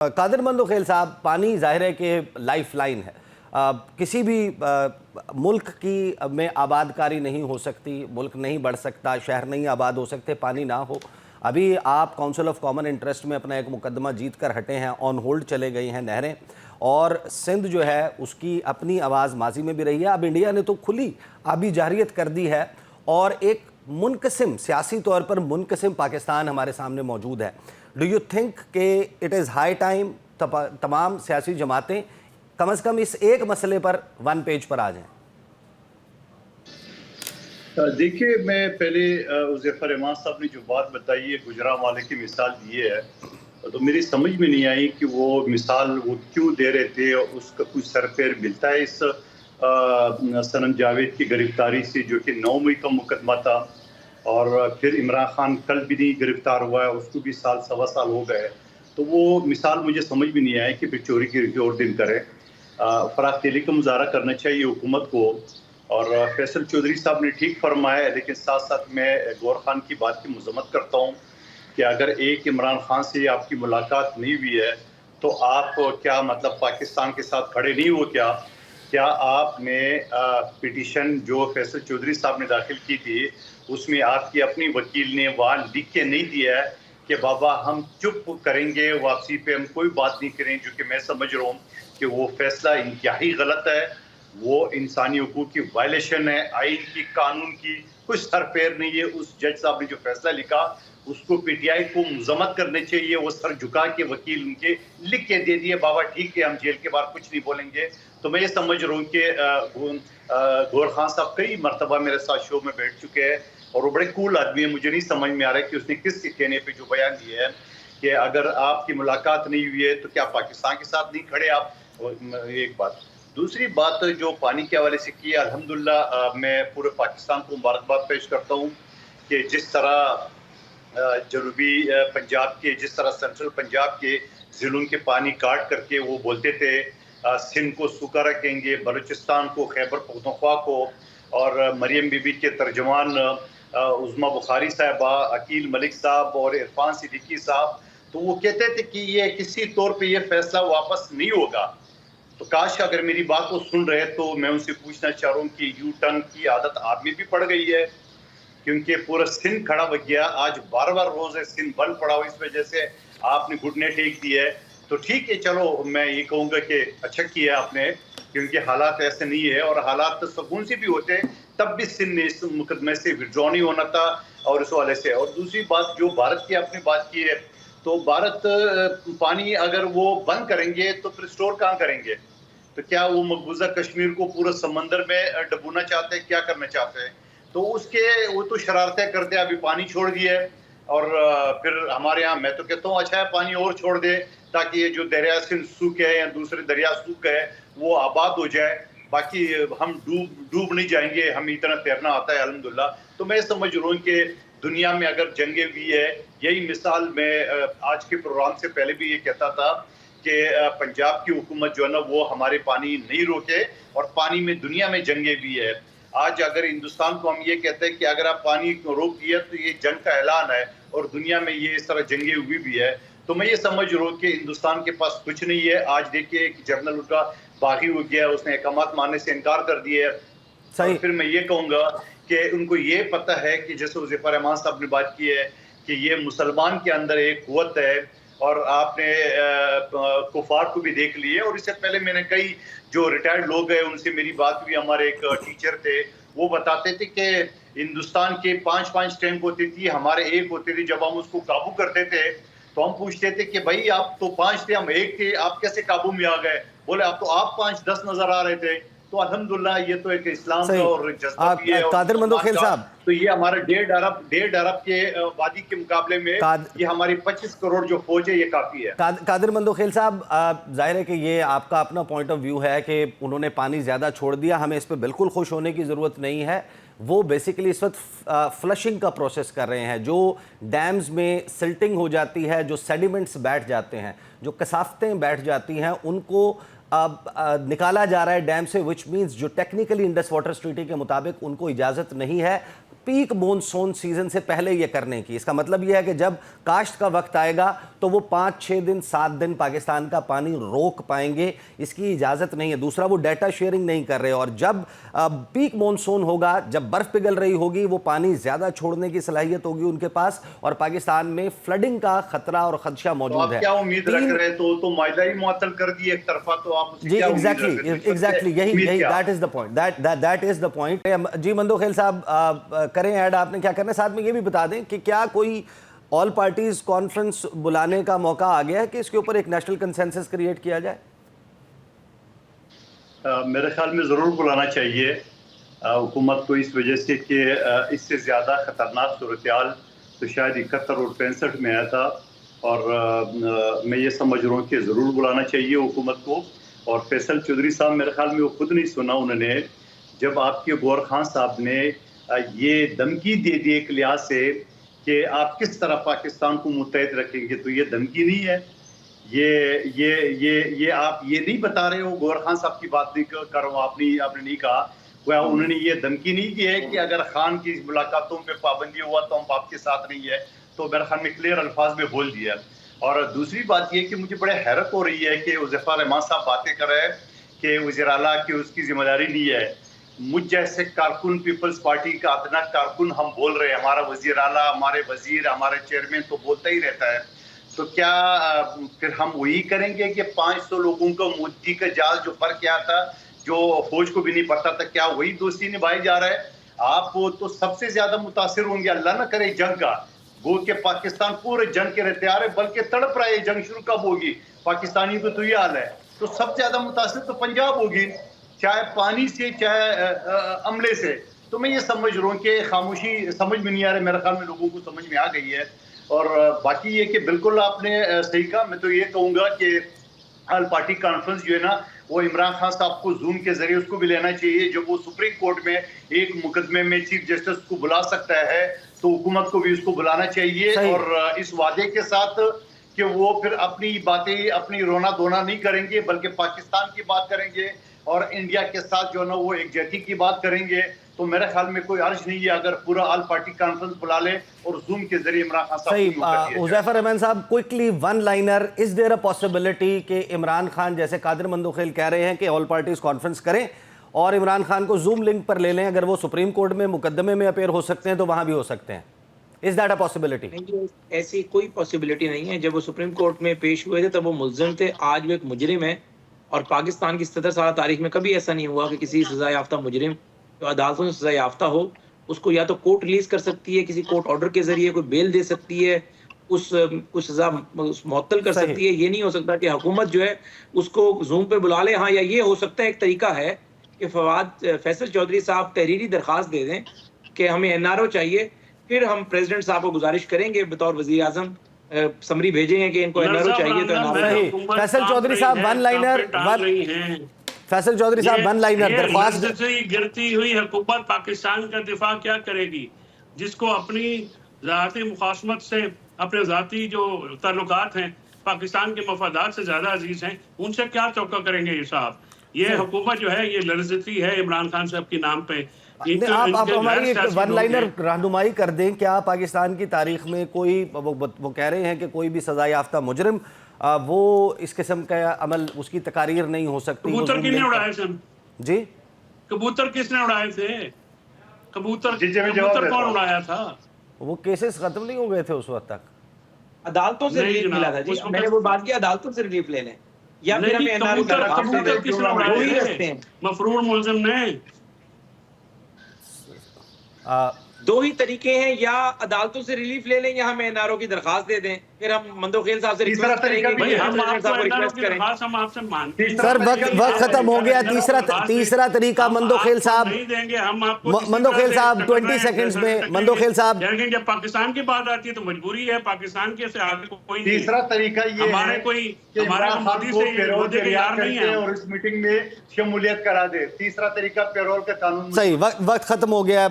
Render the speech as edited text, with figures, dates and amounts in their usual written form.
कादिर मंदोखेल साहब, पानी ज़ाहिर है कि लाइफ लाइन है। किसी भी मुल्क की में आबादकारी नहीं हो सकती, मुल्क नहीं बढ़ सकता, शहर नहीं आबाद हो सकते पानी ना हो। अभी आप काउंसिल ऑफ कॉमन इंटरेस्ट में अपना एक मुकदमा जीत कर हटे हैं, ऑन होल्ड चले गई हैं नहरें, और सिंध जो है उसकी अपनी आवाज़ माजी में भी रही है। अब इंडिया ने तो खुली आबी जारियत कर दी है और एक मुनक़सिम, सियासी तौर पर मुनक़सिम पाकिस्तान हमारे सामने मौजूद है। डू यू थिंक कि इट इज़ हाई टाइम तमाम सियासी जमातें कम से कम इस एक मसले पर वन पेज पर आ जाएं? देखिए, मैं पहले हुज़ैफ़ा रहमान साहब ने जो बात बताई है, गुजरांवाले की मिसाल दी है, तो मेरी समझ में नहीं आई कि वो मिसाल वो क्यों दे रहे थे और उसका कुछ सर पैर मिलता है इस सनम जावेद की गिरफ्तारी से, जो कि 9 मई का मुकदमा था। और फिर इमरान खान कल भी नहीं गिरफ्तार हुआ है, उसको भी साल सवा साल हो गए। तो वो मिसाल मुझे समझ में नहीं आई कि फिर चोरी की और दिन करें। फराख दिली का मुजाहरा करना चाहिए हुकूमत को। और फैसल चौधरी साहब ने ठीक फरमाया है, लेकिन साथ साथ मैं गौर खान की बात की मजम्मत करता हूँ कि अगर एक इमरान खान से आपकी मुलाकात नहीं हुई है तो आप क्या मतलब पाकिस्तान के साथ खड़े नहीं हो? क्या आपने पिटीशन जो फैसल चौधरी साहब ने दाखिल की थी उसमें आपकी अपनी वकील ने वहाँ लिख के नहीं दिया है कि बाबा हम चुप करेंगे, वापसी पे हम कोई बात नहीं करें, जो कि मैं समझ रहा हूँ कि वो फैसला इंतहाई गलत है। वो इंसानी हुकूक की वायलेशन है, आइन की, कानून की कुछ सर पैर नहीं है। उस जज साहब ने जो फैसला लिखा उसको पीटीआई को मजम्मत करने चाहिए। वो सर झुका के वकील उनके लिख के दे दिए, बाबा ठीक है हम जेल के बाहर कुछ नहीं बोलेंगे। तो मैं ये समझ रहा हूँ कि गौर खान साहब कई मरतबा मेरे साथ शो में बैठ चुके हैं और वो बड़े कूल आदमी है। मुझे नहीं समझ में आ रहा है कि उसने किस कहने पे जो बयान दिया है कि अगर आपकी मुलाकात नहीं हुई है तो क्या पाकिस्तान के साथ नहीं खड़े आप। एक बात। दूसरी बात जो पानी के हवाले से की, अल्हम्दुलिल्लाह मैं पूरे पाकिस्तान को मुबारकबाद पेश करता हूँ कि जिस तरह जनूबी पंजाब के, जिस तरह सेंट्रल पंजाब के ज़िलों के पानी काट करके वो बोलते थे सिंध को सूखा रखेंगे, बलूचिस्तान को, खैबर पख्तूनख्वा को, और मरियम बीबी के तर्जमान उज़्मा बुखारी साहबा, अकील मलिक साहब और इरफान सिद्दीकी साहब, तो वो कहते थे कि ये किसी तौर पे ये फैसला वापस नहीं होगा। तो काश अगर मेरी बात को सुन रहे तो मैं उनसे पूछना चाह रहा हूँ कि यू टर्न की आदत आप में भी पड़ गई है, क्योंकि पूरा सिंध खड़ा हो गया। आज 12 रोज है सिंध बंद पड़ा हो, इस वजह से आपने घुटने टेक दिए है। तो ठीक है, चलो मैं ये कहूँगा कि अच्छा किया आपने, क्योंकि हालात ऐसे नहीं है और हालात सुकून से भी होते तब भी सिंध ने इस मुकदमे से विड्रॉ नहीं होना था और इस वाले से। और दूसरी बात जो भारत की आपने बात की है, तो भारत पानी अगर वो बंद करेंगे तो फिर स्टोर कहाँ करेंगे? तो क्या वो मकबूजा कश्मीर को पूरा समंदर में डुबोना चाहते हैं? क्या करना चाहते हैं? तो उसके वो तो शरारतें करते हैं, अभी पानी छोड़ दिया है और फिर हमारे यहाँ मैं तो कहता हूँ अच्छा है पानी और छोड़ दे ताकि ये जो दरिया सिंध सूखे है या दूसरे दरिया सूख गए वो आबाद हो जाए। बाकी हम डूब नहीं जाएंगे, हमें इतना तैरना आता है अल्हम्दुलिल्लाह। तो मैं समझ रहा हूँ कि दुनिया में अगर जंगें हुई है, यही मिसाल मैं आज के प्रोग्राम से पहले भी ये कहता था कि पंजाब की हुकूमत जो है ना वो हमारे पानी नहीं रोके और पानी में दुनिया में जंगें भी है। आज अगर हिंदुस्तान को हम ये कहते हैं कि अगर आप पानी को रोक दिया तो ये जंग का ऐलान है और दुनिया में ये इस तरह जंगें हुई भी है। तो मैं ये समझ रहा हूँ कि हिंदुस्तान के पास कुछ नहीं है। आज देखिए कि जनरल उनका बागी हो गया, उसने अहकामात मानने से इनकार कर दिया है। और फिर मैं ये कहूँगा कि उनको ये पता है कि जैसे हुज़ैफ़ा रहमान साहब ने बात की है कि ये मुसलमान के अंदर एक क़ुव्वत है और आपने कुफार को भी देख लिए। और इससे पहले मैंने कई जो रिटायर्ड लोग हैं उनसे मेरी बात हुई, हमारे एक टीचर थे, वो बताते थे कि हिंदुस्तान के 5-5 टैंक होती थी, हमारे एक होते थे। जब हम उसको काबू करते थे तो हम पूछते थे कि भाई आप तो 5 थे, हम 1 थे, आप कैसे काबू में आ गए? बोले अब तो आप 5-10 नजर आ रहे थे। तो अल्हम्दुलिल्लाह ये तो एक इस्लाम का और जज्बा भी है। कादिर मंदोखेल साहब, तो ये हमारे 1.5 अरब के वादी के मुकाबले में ये हमारी 25 करोड़ जो फौज है ये काफी है। कादिर मंदोखेल साहब, जाहिर है कि ये आपका अपना पॉइंट ऑफ व्यू है कि उन्होंने पानी ज़्यादा छोड़ दिया, हमें इस पर बिल्कुल खुश होने की ज़रूरत नहीं है। वो बेसिकली इस वक्त फ्लशिंग का प्रोसेस कर रहे हैं। जो डैम्स में सिल्टिंग हो जाती है, जो सेडिमेंट्स बैठ जाते हैं, जो कसाफ्तें बैठ जाती हैं, उनको अब निकाला जा रहा है डैम से, विच मीन्स जो टेक्निकली इंडस वाटर ट्रीटी के मुताबिक उनको इजाज़त नहीं है। پیک مونسون سیزن سے پہلے یہ کرنے کی. اس کا مطلب یہ ہے کہ جب کاشت کا وقت آئے گا تو وہ 5-6 دن 7 دن پاکستان کا پانی روک پائیں گے, اس کی اجازت نہیں ہے. دوسرا وہ ڈیٹا شیئرنگ نہیں کر رہے, اور جب پیک مونسون ہوگا, جب برف پگھل رہی ہوگی, وہ پانی زیادہ چھوڑنے کی صلاحیت ہوگی ان کے پاس, اور پاکستان میں فلڈنگ کا خطرہ اور خدشہ موجود ہے. کیا امید رکھ رہے تو معاہدہ ہی معطل کر دی ایک طرفہ, تو آپ اس کی کیا امید رکھ رہے ہیں؟ ایگزیکٹلی یہی دیٹ از دا پوائنٹ. جی مندوخیل صاحب کریں ایڈ, آپ نے کیا کرنا ہے. ساتھ میں یہ بھی بتا دیں کہ کیا کوئی آل پارٹیز کانفرنس بلانے کا موقع آ گیا ہے کہ اس کے اوپر ایک نیشنل کنسنسس کریٹ کیا جائے؟ میرے خیال میں ضرور بلانا چاہیے حکومت کو, اس وجہ سے کہ اس سے زیادہ خطرناک صورتحال تو شاید 71 اور 65 میں آیا تھا, اور میں یہ سمجھ رہا ہوں کہ ضرور بلانا چاہیے حکومت کو. اور فیصل چودھری صاحب میرے خیال میں وہ خود نہیں سنا انہوں نے, جب آپ کے گور خان صاحب نے یہ دھمکی دے دی ایک لحاظ سے کہ آپ کس طرح پاکستان کو متحد رکھیں گے, تو یہ دھمکی نہیں ہے. یہ آپ یہ نہیں بتا رہے ہو, گور خان صاحب کی بات نہیں کر رہا ہوں, آپ نے نہیں کہا, انہوں نے یہ دھمکی نہیں دی ہے کہ اگر خان کی ملاقاتوں پہ پابندی ہوا تو ہم آپ کے ساتھ نہیں ہے. تو میرے خیال میں کلیئر الفاظ میں بول دیا. اور دوسری بات یہ کہ مجھے بڑے حیرت ہو رہی ہے کہ حذیفہ رحمان صاحب باتیں کر رہے ہیں کہ وزیر اعلیٰ کی اس کی ذمہ داری نہیں ہے. مجھ جیسے کارکن, پیپلز پارٹی کا ادنا کارکن ہم بول رہے ہیں, ہمارا وزیر اعلیٰ, ہمارے وزیر, ہمارے چیئرمین تو بولتا ہی رہتا ہے, تو کیا پھر ہم وہی کریں گے کہ 500 لوگوں کا مودی کا جال جو پر کیا تھا, جو فوج کو بھی نہیں پڑتا تھا, کیا وہی دوستی نبھائی جا رہا ہے؟ آپ تو سب سے زیادہ متاثر ہوں گے, اللہ نہ کرے جنگ کا, گو کہ پاکستان پورے جنگ کے تیار ہے, بلکہ تڑپ رہا ہے جنگ شروع کب ہوگی, پاکستانی کو تو یہ حال ہے. تو سب سے زیادہ متاثر تو پنجاب ہوگی, چاہے پانی سے چاہے عملے سے. تو میں یہ سمجھ رہا ہوں کہ خاموشی سمجھ میں نہیں آ رہا, میرے خیال میں لوگوں کو سمجھ میں آ گئی ہے. اور باقی یہ کہ بالکل آپ نے صحیح کہا. میں تو یہ کہوں گا کہ آل پارٹی کانفرنس جو ہے نا, وہ عمران خان صاحب کو زوم کے ذریعے اس کو بھی لینا چاہیے. جب وہ سپریم کورٹ میں ایک مقدمے میں چیف جسٹس کو بلا سکتا ہے تو حکومت کو بھی اس کو بلانا چاہیے, اور اس وعدے کے ساتھ کہ وہ پھر اپنی باتیں اپنی رونا دھونا نہیں کریں گے, بلکہ پاکستان کی بات کریں گے اور انڈیا کے ساتھ جو ہے نا وہ یکجہتی کی بات کریں گے. تو میرے خیال میں کوئی عرض نہیں ہے اگر پورا آل پارٹی کانفرنس بلا لے اور زوم کے ذریعے عمران خان صاحب صحیح. حذیفہ رحمان صاحب, quickly one liner, is there a possibility کہ عمران خان جیسے قادر مندوخیل کہہ رہے ہیں کہ آل پارٹیز کانفرنس کریں اور عمران خان کو زوم لنک پر لے لیں, اگر وہ سپریم کورٹ میں مقدمے میں اپیئر ہو سکتے ہیں تو وہاں بھی ہو سکتے ہیں, از دیٹ اے پاسبلٹی؟ ایسی کوئی پاسبلٹی نہیں ہے. جب وہ سپریم کورٹ میں پیش ہوئے تھے تب وہ ملزم تھے, آج وہ ایک مجرم ہے, اور پاکستان کی 70 سالہ تاریخ میں کبھی ایسا نہیں ہوا کہ کسی سزا یافتہ مجرم جو عدالتوں سے سزا یافتہ ہو, اس کو یا تو کورٹ ریلیز کر سکتی ہے, کسی کورٹ آرڈر کے ذریعے کوئی بیل دے سکتی ہے, اس سزا معطل کر سکتی ہے. یہ نہیں ہو سکتا کہ حکومت جو ہے اس کو زوم پہ بلا لے. ہاں, یا یہ ہو سکتا ہے ایک طریقہ ہے کہ فیصل چودھری صاحب تحریری درخواست دے دیں کہ ہمیں NRO چاہیے, پھر ہم پریزیڈنٹ صاحب کو گزارش کریں گے بطور وزیر اعظم, سمری بھیجیں گے کہ ان کو NRO چاہیے تو NRO. فیصل چودھری صاحب ون لائنر, فیصل چودھری صاحب ون لائنر درخواست. گرتی ہوئی حکومت پاکستان کا دفاع کیا کرے گی, جس کو اپنی ذاتی مخاصمت سے, اپنے ذاتی جو تعلقات ہیں پاکستان کے مفادات سے زیادہ عزیز ہیں, ان سے کیا توقع کریں گے یہ صاحب؟ یہ حکومت جو ہے یہ لرزتی ہے عمران خان صاحب کے نام پہ. آپ ہماری ون لائنر رہنمائی کر دیں, کیا پاکستان کی تاریخ میں کوئی, وہ کہہ رہے ہیں کہ کوئی بھی سزا یافتہ مجرم وہ اس قسم کا عمل, اس کی تقاریر نہیں ہو سکتی. کبوتر کس نے اڑائے تھے؟ جی, کبوتر کس نے اڑائے تھے؟ کبوتر کون اڑایا تھا؟ وہ کیسز ختم نہیں ہو گئے تھے اس وقت تک؟ عدالتوں سے ریلیف ملا تھا جی, میں نے وہ بات کی عدالتوں سے ریلیف لے لیں, یا پھر ہمیں کبوتر کس نے اڑائے تھے؟ مفرور ملزم نے. دو ہی طریقے ہیں, یا عدالتوں سے ریلیف لے لیں یا ہمیں NRO کی درخواست دے دیں, پھر ہم مندوخیل صاحب سے ریکویسٹ کریں گے. سر وقت ختم ہو گیا. تیسرا طریقہ مندوخیل صاحب, مندوخیل صاحب 20 سیکنڈز میں. مندوخیل صاحب, جب پاکستان کی بات آتی ہے تو مجبوری ہے, پاکستان کے سے آگے کوئی نہیں. تیسرا طریقہ یہ ہمارے کوئی مودی سے عہدے کے یار نہیں ہے, اور اس میٹنگ میں شمولیت کرا دے. تیسرا طریقہ پیرول کا قانون. صحیح, وقت ختم ہو گیا.